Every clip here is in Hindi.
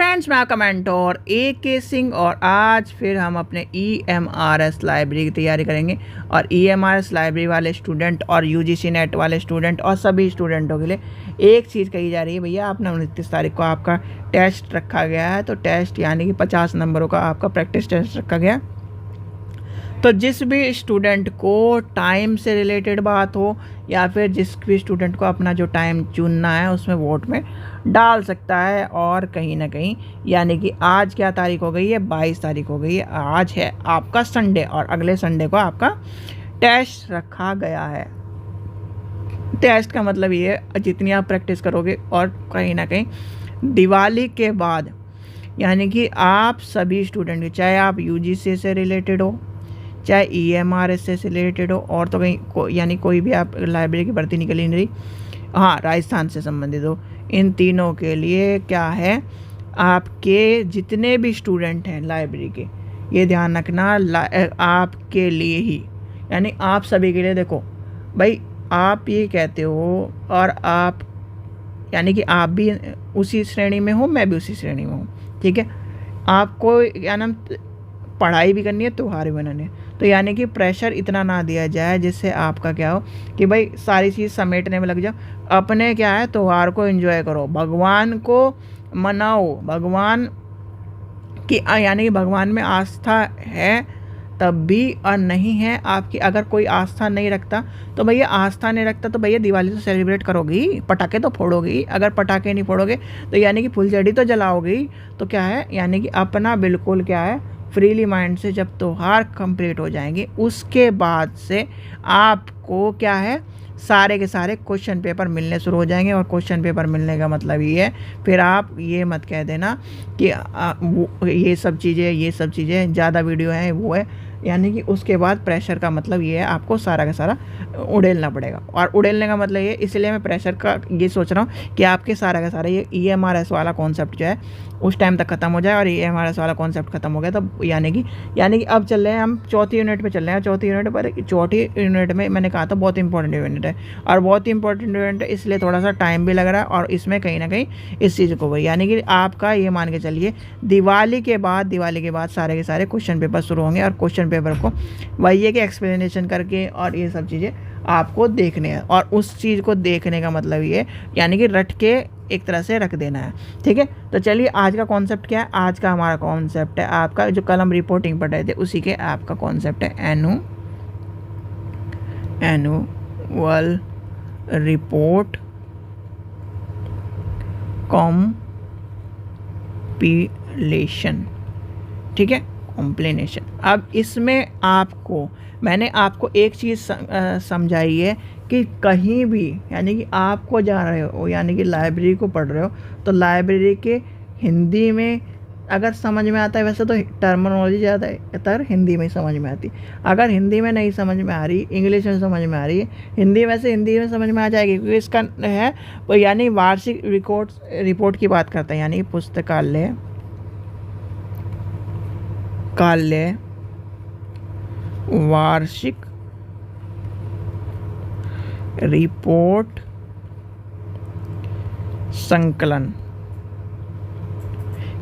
फ्रेंड्स, मैं आपका मेंटोर AK सिंह और आज फिर हम अपने EMRS लाइब्रेरी की तैयारी करेंगे। और EMRS लाइब्रेरी वाले स्टूडेंट और UGC नेट वाले स्टूडेंट और सभी स्टूडेंटों के लिए एक चीज़ कही जा रही है, भैया आपने 29 तारीख को आपका टेस्ट रखा गया है। तो टेस्ट यानी कि 50 नंबरों का आपका प्रैक्टिस टेस्ट रखा गया। तो जिस भी स्टूडेंट को टाइम से रिलेटेड बात हो या फिर जिस भी स्टूडेंट को अपना जो टाइम चुनना है उसमें वोट में डाल सकता है। और कहीं ना कहीं यानी कि आज क्या तारीख हो गई है, 22 तारीख हो गई है। आज है आपका संडे और अगले संडे को आपका टेस्ट रखा गया है। टेस्ट का मतलब ये है जितनी आप प्रैक्टिस करोगे और कहीं ना कहीं दिवाली के बाद यानी कि आप सभी स्टूडेंट, चाहे आप UGC से रिलेटेड हो चाहे EMRS से रिलेटेड हो और तो कहीं यानी कोई भी आप लाइब्रेरी की भर्ती निकली नहीं, हाँ राजस्थान से संबंधित हो, इन तीनों के लिए क्या है, आपके जितने भी स्टूडेंट हैं लाइब्रेरी के, ये ध्यान रखना आपके लिए ही यानी आप सभी के लिए। देखो भाई, आप ये कहते हो और आप यानी कि आप भी उसी श्रेणी में हो, मैं भी उसी श्रेणी में हूँ, ठीक है। आपको क्या नाम पढ़ाई भी करनी है, त्योहार भी बनाने हैं, तो यानी कि प्रेशर इतना ना दिया जाए जिससे आपका क्या हो कि भाई सारी चीज़ समेटने में लग जाओ। अपने क्या है, त्योहार को एंजॉय करो, भगवान को मनाओ, भगवान की यानी कि भगवान में आस्था है तब भी और नहीं है आपकी। अगर कोई आस्था नहीं रखता तो भैया आस्था नहीं रखता तो भैया दिवाली तो सेलिब्रेट करोगी, पटाखे तो फोड़ोगी। अगर पटाखे नहीं फोड़ोगे तो यानी कि फुलझड़ी तो जलाओगी। तो क्या है यानी कि अपना बिल्कुल क्या है फ्रीली माइंड से जब त्योहार कंप्लीट हो जाएंगे उसके बाद से आपको क्या है सारे के सारे क्वेश्चन पेपर मिलने शुरू हो जाएंगे। और क्वेश्चन पेपर मिलने का मतलब ये है, फिर आप ये मत कह देना कि ये सब चीज़ें ज़्यादा वीडियो हैं वो है, यानी कि उसके बाद प्रेशर का मतलब ये है आपको सारा का सारा उड़ेलना पड़ेगा। और उड़ेलने का मतलब ये, इसलिए मैं प्रेशर का ये सोच रहा हूँ कि आपके सारा का सारा ये EMRS वाला कॉन्सेप्ट जो है उस टाइम तक ख़त्म हो जाए। और EMRS वाला कॉन्सेप्ट ख़त्म हो गया तो यानी कि अब चल रहे हैं हम चौथी यूनिट में चल रहे हैं। चौथी यूनिट में मैंने कहा था बहुत इंपॉर्टेंट यूनिट है और बहुत इंपॉर्टेंट यूनिट है, इसलिए थोड़ा सा टाइम भी लग रहा है। और इसमें कहीं ना कहीं इस चीज़ को यानी कि आपका ये मान के चलिए दिवाली के बाद सारे के सारे क्वेश्चन पेपर शुरू होंगे। और क्वेश्चन पेपर को वही है कि एक्सप्लेनेशन करके और ये सब चीज़ें आपको देखने हैं। और उस चीज़ को देखने का मतलब ये यानी कि रट के एक तरह से रख देना है, ठीक है। तो चलिए आज का कॉन्सेप्ट क्या है। आज का हमारा कॉन्सेप्ट है आपका जो कल हम रिपोर्टिंग पढ़ रहे थे उसी के आपका कॉन्सेप्ट है एनुअल रिपोर्ट कॉम्पिलेशन, ठीक है, कॉम्प्लेनेशन। अब इसमें मैंने आपको एक चीज़ समझाई है कि कहीं भी यानी कि आपको जा रहे हो यानी कि लाइब्रेरी को पढ़ रहे हो तो लाइब्रेरी के हिंदी में अगर समझ में आता है, वैसे तो टर्मिनोलॉजी ज़्यादातर हिंदी में समझ में आती है। अगर हिंदी में नहीं समझ में आ रही, इंग्लिश में समझ में आ रही है, हिंदी में समझ में आ जाएगी क्योंकि इसका है वो यानी वार्षिक रिपोर्ट की बात करता है, यानी पुस्तकालय वार्षिक रिपोर्ट संकलन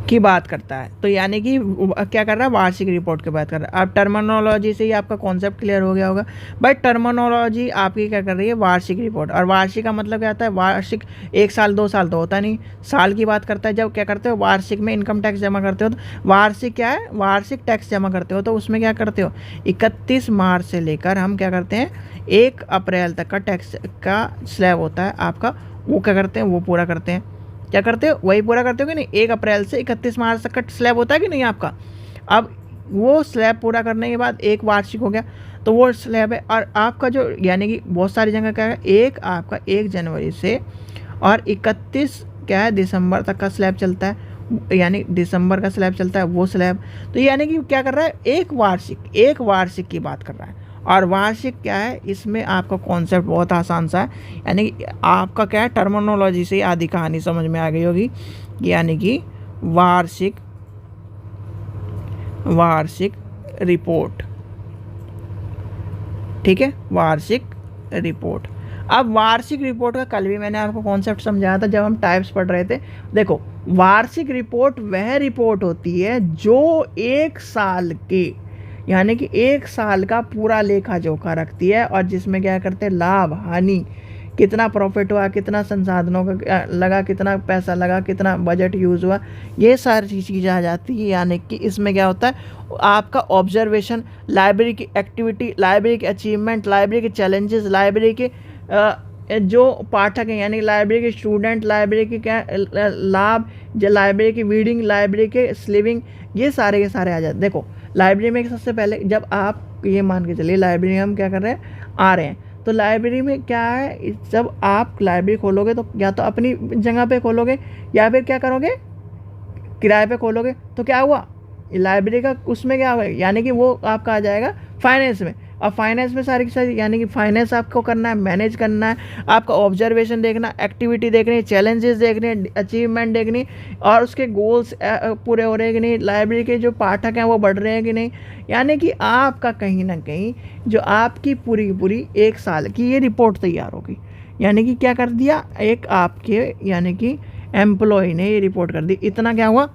की बात करता है। तो यानी कि क्या कर रहा है, वार्षिक रिपोर्ट की बात कर रहा है। अब टर्मिनोलॉजी से ही आपका कॉन्सेप्ट क्लियर हो गया होगा। बट टर्मिनोलॉजी आपकी क्या कर रही है, वार्षिक रिपोर्ट। और वार्षिक का मतलब क्या आता है, वार्षिक 1 साल 2 साल तो होता नहीं, साल की बात करता है। जब क्या करते हो वार्षिक में इनकम टैक्स जमा करते हो तो वार्षिक क्या है, वार्षिक टैक्स जमा करते हो तो उसमें क्या करते हो 31 मार्च से लेकर हम क्या करते हैं 1 अप्रैल तक का टैक्स का स्लैब होता है आपका, वो क्या करते हैं वो पूरा करते हैं। क्या करते हो वही पूरा करते हो कि नहीं, 1 अप्रैल से 31 मार्च तक का स्लैब होता है कि नहीं आपका। अब वो स्लैब पूरा करने के बाद एक वार्षिक हो गया तो वो स्लैब है। और आपका जो यानी कि बहुत सारी जगह क्या है, आपका 1 जनवरी से और 31 क्या है दिसंबर तक का स्लैब चलता है, यानी दिसंबर का स्लैब चलता है वो स्लैब। तो यानी कि क्या कर रहा है, एक वार्षिक की बात कर रहा है। और वार्षिक क्या है, इसमें आपका कॉन्सेप्ट बहुत आसान सा है, यानी कि आपका क्या है टर्मिनोलॉजी से आधी कहानी समझ में आ गई होगी। यानी कि वार्षिक रिपोर्ट, ठीक है, वार्षिक रिपोर्ट। अब वार्षिक रिपोर्ट का कल भी मैंने आपको कॉन्सेप्ट समझाया था जब हम टाइप्स पढ़ रहे थे। देखो वार्षिक रिपोर्ट वह रिपोर्ट होती है जो एक साल के, यानी कि एक साल का पूरा लेखा जोखा रखती है, और जिसमें क्या करते हैं, लाभ हानि, कितना प्रॉफिट हुआ, कितना संसाधनों का लगा, कितना पैसा लगा, कितना बजट यूज़ हुआ, ये सारी चीज़ें आ जाती है। यानी कि इसमें क्या होता है, आपका ऑब्जर्वेशन, लाइब्रेरी की एक्टिविटी, लाइब्रेरी के अचीवमेंट, लाइब्रेरी के चैलेंजेस, लाइब्रेरी के जो पाठक हैं यानी लाइब्रेरी के स्टूडेंट, लाइब्रेरी के क्या लाभ, जो लाइब्रेरी की रीडिंग, लाइब्रेरी के स्लीविंग, ये सारे के सारे आ जाते हैं। देखो लाइब्रेरी में सबसे पहले जब आप ये मान के चलिए लाइब्रेरी में हम क्या कर रहे हैं, आ रहे हैं, तो लाइब्रेरी में क्या है, जब आप लाइब्रेरी खोलोगे तो या तो अपनी जगह पे खोलोगे या फिर क्या करोगे, किराए पे खोलोगे। तो क्या हुआ, लाइब्रेरी का उसमें क्या होगा, यानी कि वो आपका आ जाएगा फाइनेंस में। और फाइनेंस में सारी की सारी, यानी कि फाइनेंस आपको करना है, मैनेज करना है, आपका ऑब्जर्वेशन देखना, एक्टिविटी देखनी, चैलेंजेस देखने, अचीवमेंट देखनी, और उसके गोल्स पूरे हो रहे हैं कि नहीं, लाइब्रेरी के जो पाठक हैं वो बढ़ रहे हैं कि नहीं। यानी कि आपका कहीं ना कहीं जो आपकी पूरी पूरी एक साल की ये रिपोर्ट तैयार होगी। यानी कि क्या कर दिया, एक आपके यानी कि एम्प्लॉय ने ये रिपोर्ट कर दी। इतना क्या हुआ,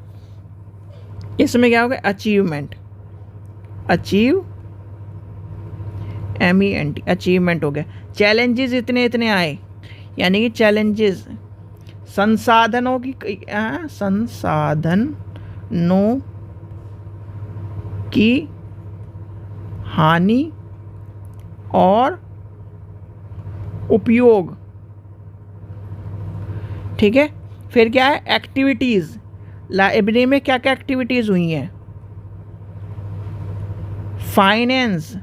इसमें क्या होगा, अचीवमेंट, MENT अचीवमेंट हो गया। चैलेंजेस इतने इतने आए, यानी कि चैलेंजेस संसाधनों की हानि और उपयोग, ठीक है। फिर क्या है, एक्टिविटीज़, लाइब्रेरी में क्या क्या एक्टिविटीज़ हुई हैं, फाइनेंस,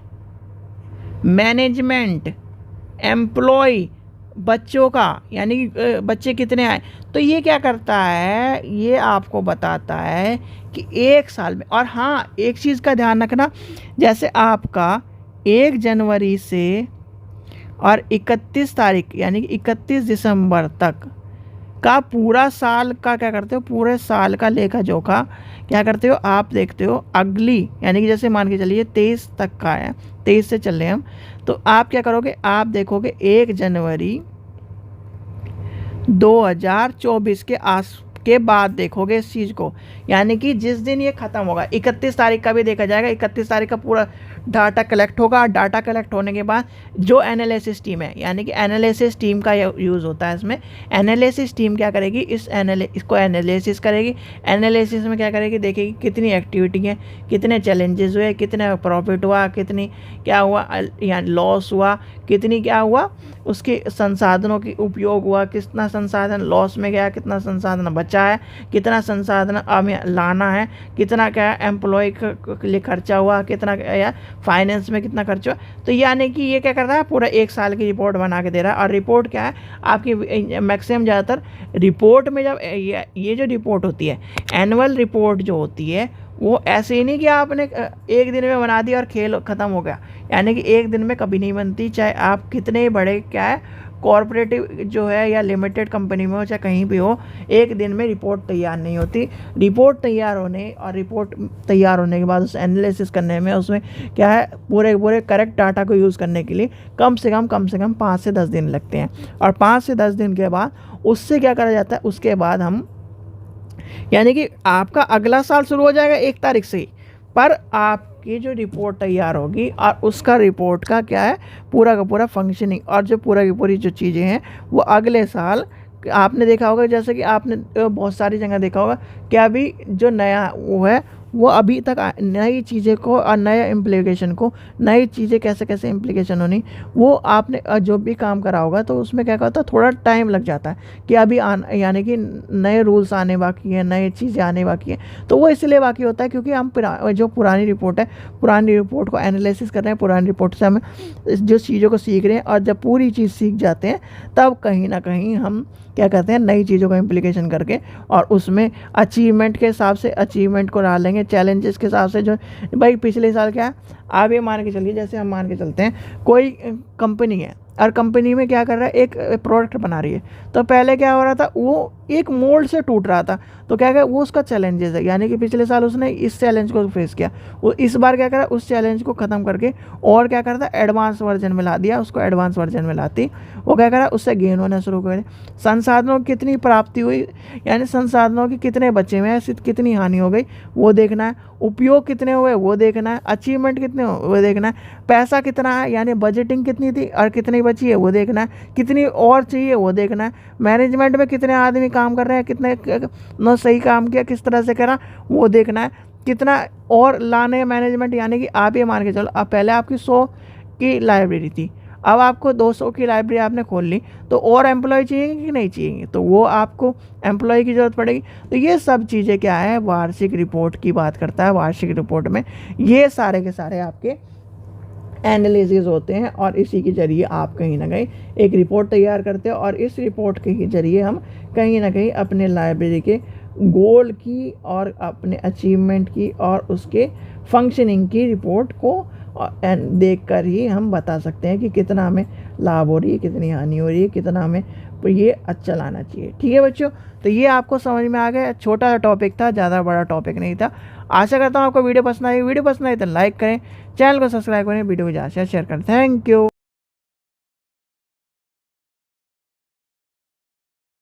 मैनेजमेंट, एम्प्लॉय, बच्चों का, यानी कि बच्चे कितने आए। तो ये क्या करता है, ये आपको बताता है कि एक साल में। और हाँ, एक चीज़ का ध्यान रखना, जैसे आपका 1 जनवरी से और 31 तारीख यानी कि 31 दिसंबर तक का पूरा साल का क्या करते हो, पूरे साल का लेखा जोखा क्या करते हो, आप देखते हो। अगली यानी कि जैसे मान के चलिए 23 तक का है, 23 से चल रहे हैं हम, तो आप क्या करोगे, आप देखोगे 1 जनवरी 2024 के बाद देखोगे इस चीज़ को। यानी कि जिस दिन ये ख़त्म होगा, 31 तारीख का भी देखा जाएगा, 31 तारीख का पूरा डाटा कलेक्ट होगा। डाटा कलेक्ट होने के बाद जो एनालिसिस टीम है, यानी कि एनालिसिस टीम का यूज़ होता है इसमें। एनालिसिस टीम क्या करेगी, इसको एनालिसिस करेगी। एनालिसिस में क्या करेगी, देखेगी कितनी एक्टिविटी है, कितने चैलेंजेस हुए, कितने प्रॉफिट हुआ, कितनी क्या हुआ या लॉस हुआ, कितनी क्या हुआ उसके संसाधनों की उपयोग हुआ, कितना संसाधन लॉस में गया, कितना संसाधन बचा है, कितना संसाधन अब लाना है, कितना क्या एम्प्लॉय के लिए खर्चा हुआ, कितना या फाइनेंस में कितना खर्च हुआ। तो यानी कि ये क्या कर रहा है, पूरा एक साल की रिपोर्ट बना के दे रहा है। और रिपोर्ट क्या है आपकी, मैक्सिमम ज़्यादातर रिपोर्ट में जब ये जो रिपोर्ट होती है, एनुअल रिपोर्ट जो होती है, वो ऐसे ही नहीं कि आपने एक दिन में बना दिया और खेल ख़त्म हो गया। यानी कि एक दिन में कभी नहीं बनती, चाहे आप कितने बड़े क्या है कॉरपोरेटिव जो है या लिमिटेड कंपनी में हो, चाहे कहीं भी हो, एक दिन में रिपोर्ट तैयार नहीं होती। रिपोर्ट तैयार होने के बाद उस एनालिसिस करने में, उसमें क्या है पूरे करेक्ट डाटा को यूज़ करने के लिए कम से कम 5 से 10 दिन लगते हैं। और 5 से 10 दिन के बाद उससे क्या करा जाता है, उसके बाद हम यानी कि आपका अगला साल शुरू हो जाएगा 1 तारीख से ही, पर आपकी जो रिपोर्ट तैयार होगी और उसका रिपोर्ट का क्या है पूरा का पूरा फंक्शनिंग और जो पूरा की पूरी जो चीज़ें हैं वो अगले साल। आपने देखा होगा, जैसे कि आपने बहुत सारी जगह देखा होगा कि अभी जो नया वो है वो अभी तक नई चीज़ें को और नए इम्प्लीकेशन को, नई चीज़ें कैसे इम्प्लीकेशन होनी, वो आपने जो भी काम करा होगा तो उसमें क्या होता है थोड़ा टाइम लग जाता है कि अभी यानी कि नए रूल्स आने बाकी हैं, नई चीज़ें आने बाकी हैं। तो वो इसलिए बाकी होता है क्योंकि हम जो पुरानी रिपोर्ट है, पुरानी रिपोर्ट को एनालिसिस कर रहे हैं, पुरानी रिपोर्ट से हम जो चीज़ों को सीख रहे हैं, और जब पूरी चीज़ सीख जाते हैं तब कहीं ना कहीं हम क्या करते हैं नई चीज़ों का इम्प्लीकेशन करके, और उसमें अचीवमेंट के हिसाब से अचीवमेंट को डालेंगे, चैलेंजेस के हिसाब से। जो भाई पिछले साल क्या है, आप ये मान के चलिए, जैसे हम मान के चलते हैं कोई कंपनी है, और कंपनी में क्या कर रहा है, एक प्रोडक्ट बना रही है। तो पहले क्या हो रहा था, वो एक मोल्ड से टूट रहा था, तो क्या वो उसका चैलेंजेस है, यानी कि पिछले साल उसने इस चैलेंज को फेस किया, वो इस बार क्या करा, उस चैलेंज को ख़त्म करके और क्या करता, एडवांस वर्जन में ला दिया, उसको एडवांस वर्जन में लाती वो क्या करा, उससे गेन होना शुरू करे। संसाधनों की कितनी प्राप्ति हुई, यानी संसाधनों की कितने बचे हुए हैं, कितनी हानि हो गई वो देखना है, उपयोग कितने हुए वो देखना है, अचीवमेंट कितने हो वो देखना है, पैसा कितना है, यानी बजटिंग कितनी थी और कितनी बची है वो देखना है, कितनी और चाहिए वो देखना है, मैनेजमेंट में कितने आदमी काम कर रहे हैं, कितने न सही काम किया, किस तरह से करा वो देखना है, कितना और लाने मैनेजमेंट, यानी कि आप ये मान के चलो, अब पहले आपकी 100 की लाइब्रेरी थी, अब आपको 200 की लाइब्रेरी आपने खोल ली, तो और एम्प्लॉय चाहिए कि नहीं चाहिए, तो वो आपको एम्प्लॉय की ज़रूरत पड़ेगी। तो ये सब चीज़ें क्या है, वार्षिक रिपोर्ट की बात करता है। वार्षिक रिपोर्ट में ये सारे के सारे आपके एनालिसिस होते हैं और इसी के ज़रिए आप कहीं ना कहीं एक रिपोर्ट तैयार करते हो, और इस रिपोर्ट के ज़रिए हम कहीं ना कहीं अपने लाइब्रेरी के गोल की और अपने अचीवमेंट की और उसके फंक्शनिंग की रिपोर्ट को देख कर ही हम बता सकते हैं कि कितना हमें लाभ हो रही है, कितनी हानि हो रही है, कितना हमें ये अच्छा लाना चाहिए। ठीक है बच्चों, तो ये आपको समझ में आ गया, छोटा सा टॉपिक था, ज़्यादा बड़ा टॉपिक नहीं था। आशा करता हूँ आपको वीडियो पसंद आई। वीडियो पसंद आई तो लाइक करें, चैनल को सब्सक्राइब करें, वीडियो को ज़्यादा से शेयर करें। Thank you.